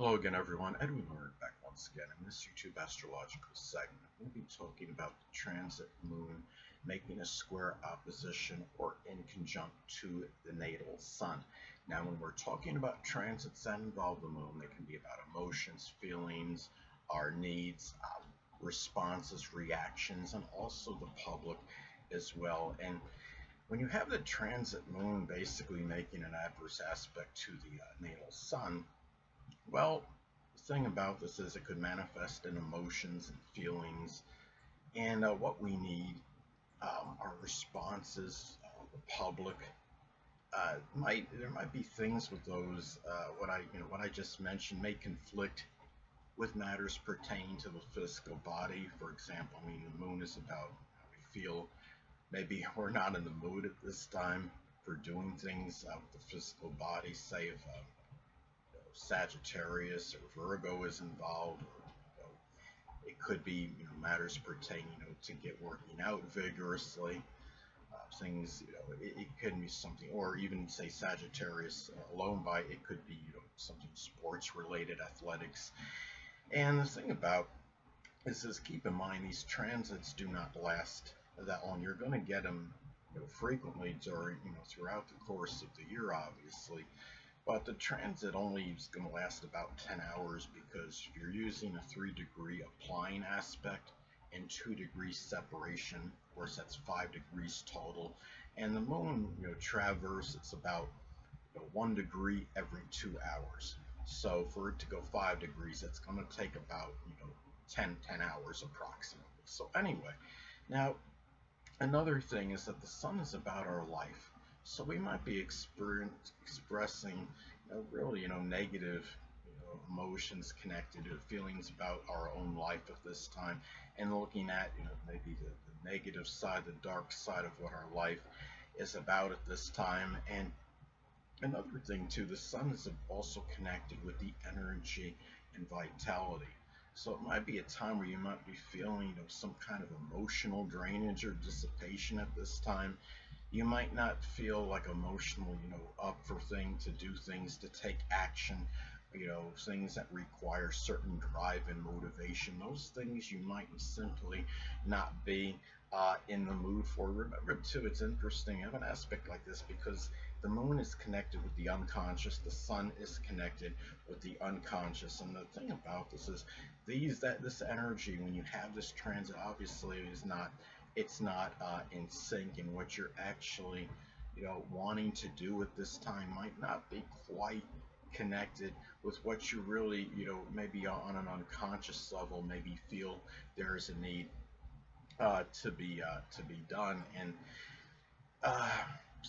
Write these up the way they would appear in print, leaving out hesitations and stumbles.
Hello again, everyone. Edwin Learnard back once again in this YouTube astrological segment. We'll be talking about the transit moon making a square opposition or inconjunct to the natal sun. Now, when we're talking about transits that involve the moon, they can be about emotions, feelings, our needs, responses, reactions, and also the public as well. And when you have the transit moon basically making an adverse aspect to the natal sun, well, the thing about this is it could manifest in emotions and feelings, and what we need, our responses, the public. Might there might be things with those what I just mentioned may conflict with matters pertaining to the physical body. For example, I mean the moon is about how we feel. Maybe we're not in the mood at this time for doing things with the physical body. Say if Sagittarius or Virgo is involved, or it could be matters pertaining to get working out vigorously. Things it could be something, or even say Sagittarius alone by it could be something sports related, athletics. And the thing about this is keep in mind these transits do not last that long. You're going to get them frequently during throughout the course of the year, obviously. But the transit only is going to last about 10 hours because you're using a 3-degree applying aspect and 2 degrees separation. Of course, that's 5 degrees total. And the moon, traverse, it's about 1 degree every 2 hours. So for it to go 5 degrees, it's going to take about 10 hours approximately. So anyway, now another thing is that the sun is about our life. So we might be expressing, really, negative, emotions connected to feelings about our own life at this time, and looking at, maybe the negative side, the dark side of what our life is about at this time. And another thing too, the sun is also connected with the energy and vitality. So it might be a time where you might be feeling, some kind of emotional drainage or dissipation at this time. You might not feel like emotionally, up for things, to do things, to take action, things that require certain drive and motivation. Those things you might simply not be in the mood for. Remember, too, it's interesting. I have an aspect like this because the moon is connected with the unconscious, the sun is connected with the unconscious. And the thing about this is this energy, when you have this transit, obviously is not it's not in sync, and what you're actually wanting to do at this time might not be quite connected with what you really maybe on an unconscious level maybe feel there is a need to be done. And uh,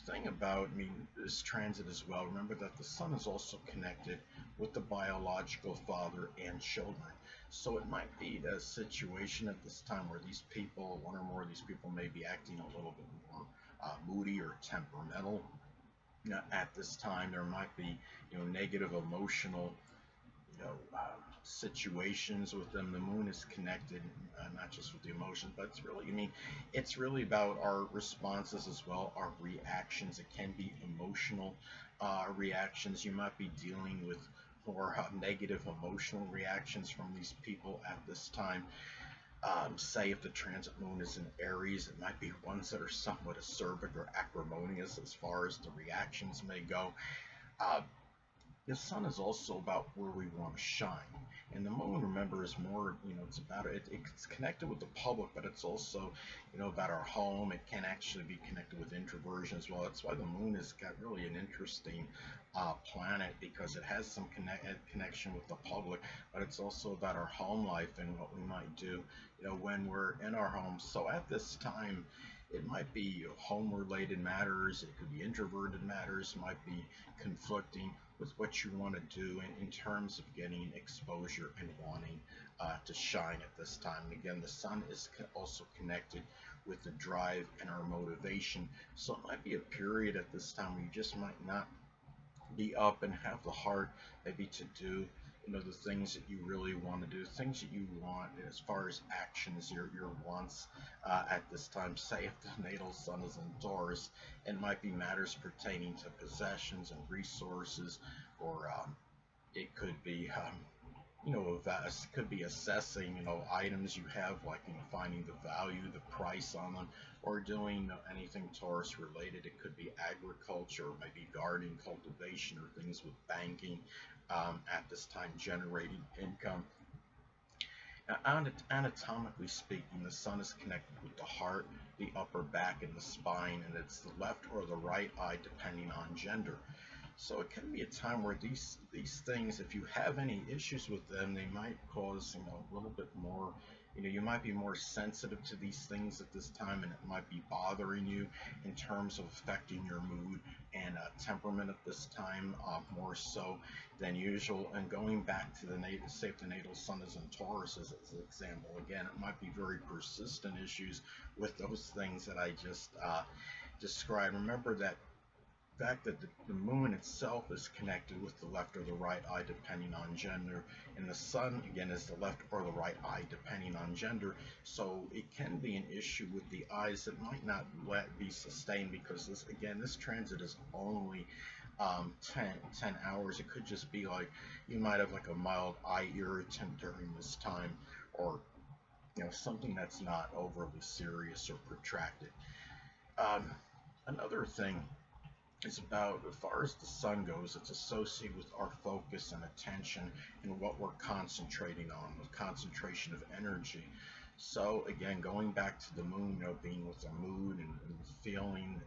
thing about, I mean, this transit as well, remember that the sun is also connected with the biological father and children. So it might be a situation at this time where these people, one or more of these people, may be acting a little bit more moody or temperamental. At this time, there might be, negative emotional situations with them. The moon is connected, not just with the emotions, but it's really, it's really about our responses as well, our reactions. It can be emotional reactions. You might be dealing with more negative emotional reactions from these people at this time. Say if the transit moon is in Aries, it might be ones that are somewhat acerbic or acrimonious as far as the reactions may go. Uh, the sun is also about where we want to shine. And the moon, remember, is more, it's about it's connected with the public, but it's also, about our home. It can actually be connected with introversion as well. That's why the moon has got really an interesting planet, because it has some connection with the public, but it's also about our home life and what we might do, when we're in our homes. So at this time, it might be home related matters, it could be introverted matters, might be conflicting with what you want to do in terms of getting exposure and wanting to shine at this time. And again, the sun is also connected with the drive and our motivation. So it might be a period at this time where you just might not be up and have the heart maybe to do the things that you really want to do, things that you want as far as actions, your wants at this time. Say if the natal sun is in Taurus, it might be matters pertaining to possessions and resources, or It could be could be assessing, items you have, like, finding the value, the price on them, or doing anything Taurus related. It could be agriculture, maybe gardening, cultivation, or things with banking at this time, generating income. Now, anatomically speaking, the sun is connected with the heart, the upper back, and the spine, and it's the left or the right eye, depending on gender. So it can be a time where these things, if you have any issues with them, they might cause, a little bit more. You might be more sensitive to these things at this time, and it might be bothering you in terms of affecting your mood and temperament at this time, more so than usual. And going back to the natal, say if the natal sun is in Taurus as an example, again, it might be very persistent issues with those things that I just described. Remember that fact that the moon itself is connected with the left or the right eye, depending on gender, and the sun again is the left or the right eye, depending on gender. So it can be an issue with the eyes that might not be sustained, because this transit is only 10 hours. It could just be like you might have like a mild eye irritant during this time, or something that's not overly serious or protracted. um, Another thing is about, as far as the sun goes, it's associated with our focus and attention and what we're concentrating on, with concentration of energy. So again, going back to the moon, being with the mood and feeling,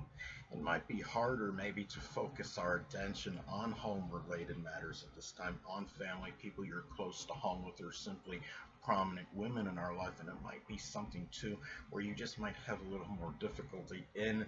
it might be harder maybe to focus our attention on home-related matters at this time, on family, people you're close to home with, or simply prominent women in our life. And it might be something too where you just might have a little more difficulty in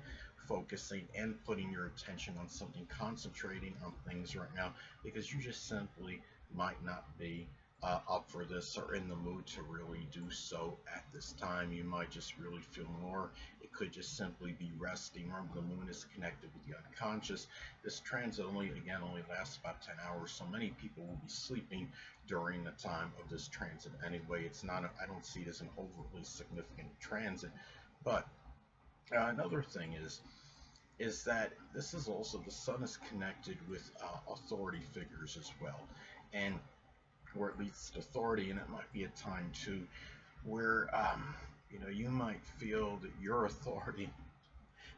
focusing and putting your attention on something, concentrating on things right now, because you just simply might not be up for this or in the mood to really do so at this time. You might just really feel more. It could just simply be resting. Remember, the moon is connected with the unconscious. This transit only lasts about 10 hours, so many people will be sleeping during the time of this transit anyway. I don't see it as an overly significant transit. But another thing is that this is also, the sun is connected with authority figures as well, and or at least authority. And it might be a time too where you might feel that your authority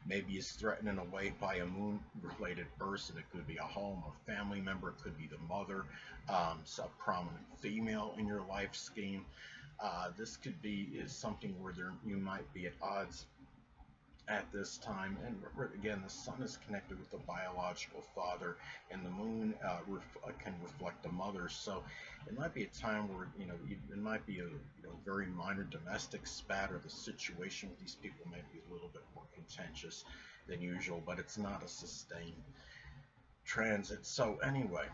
maybe is threatened in a way by a moon related person. It could be a home or family member, it could be the mother, some prominent female in your life scheme. This could be is something where you might be at odds at this time. And again, the sun is connected with the biological father, and the moon can reflect the mother. So it might be a time where it might be a very minor domestic spat, or the situation with these people may be a little bit more contentious than usual, but it's not a sustained transit. So anyway,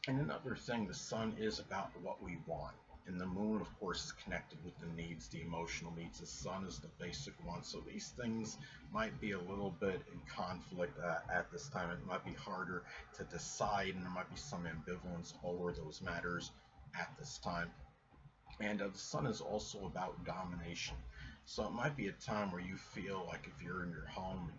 and another thing, the sun is about what we want. And the moon, of course, is connected with the needs, the emotional needs. The sun is the basic one. So these things might be a little bit in conflict at this time. It might be harder to decide, and there might be some ambivalence over those matters at this time. And the sun is also about domination. So it might be a time where you feel like, if you're in your home,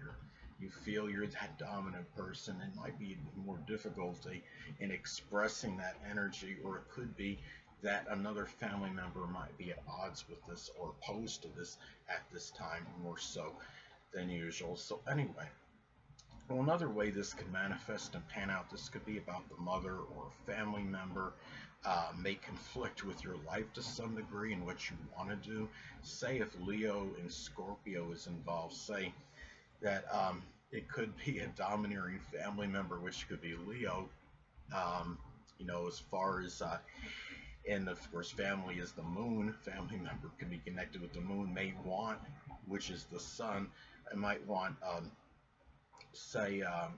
you feel you're that dominant person. It might be more difficulty in expressing that energy, or it could be that another family member might be at odds with this or opposed to this at this time, more so than usual. So anyway, well, another way this could manifest and pan out, this could be about the mother or a family member, may conflict with your life to some degree and what you want to do. Say if Leo and Scorpio is involved, say that it could be a domineering family member, which could be Leo, as far as and of course, family is the moon. Family member can be connected with the moon, may want, which is the sun. It might want,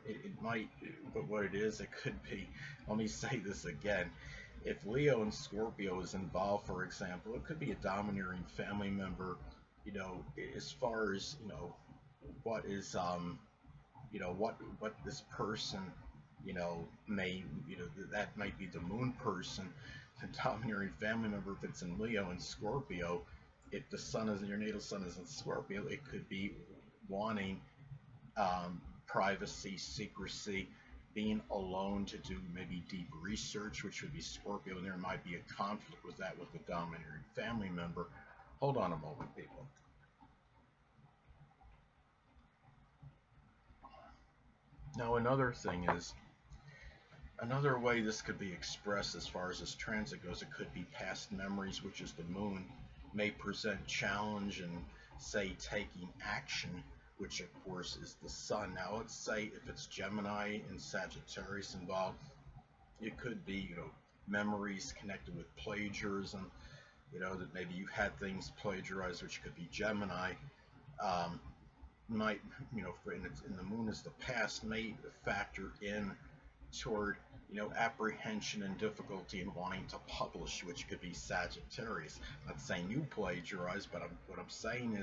it might, but what it is, it could be, let me say this again. If Leo and Scorpio is involved, for example, it could be a domineering family member, as far as, what is, what this person, may, that might be the moon person. The domineering family member, if it's in Leo and Scorpio, if the sun is, your natal sun is in Scorpio, it could be wanting privacy, secrecy, being alone to do maybe deep research, which would be Scorpio, and there might be a conflict with that with the dominating family member. Hold on a moment, people. Now, another thing is, another way this could be expressed as far as this transit goes, it could be past memories, which is the moon, may present challenge in, say, taking action, which of course is the sun. Now, let's say if it's Gemini and Sagittarius involved, it could be, memories connected with plagiarism, that maybe you had things plagiarized, which could be Gemini. Um, might, for in the moon is the past, may factor in toward apprehension and difficulty in wanting to publish, which could be Sagittarius. I'm not saying you plagiarize, but what I'm saying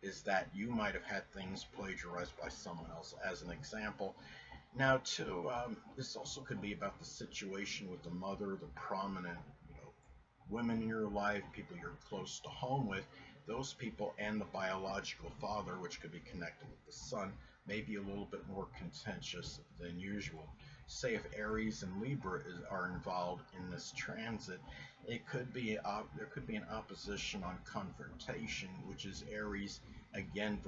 is that you might have had things plagiarized by someone else, as an example. Now, too, this also could be about the situation with the mother, the prominent, women in your life, people you're close to home with. Those people and the biological father, which could be connected with the sun, may be a little bit more contentious than usual. Say if Aries and Libra are involved in this transit, it could be there could be an opposition on confrontation, which is Aries again,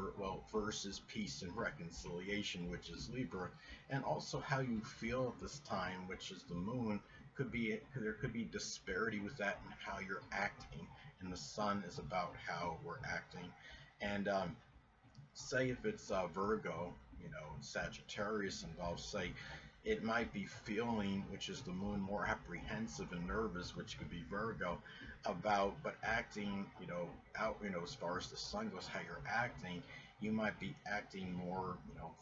versus peace and reconciliation, which is Libra, and also how you feel at this time, which is the moon. There could be disparity with that and how you're acting, and the sun is about how we're acting. And say if it's Virgo, Sagittarius involved, say it might be feeling, which is the moon, more apprehensive and nervous, which could be Virgo, but acting, out, as far as the sun goes, how you're acting, you might be acting more,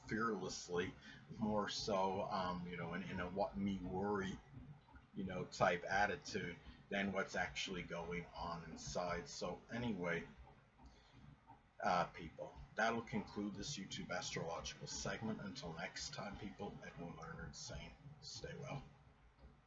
fearlessly, more so, in a what me worry, type attitude than what's actually going on inside. So anyway, people, that'll conclude this YouTube astrological segment. Until next time, people, Edwin Learnard saying, stay well.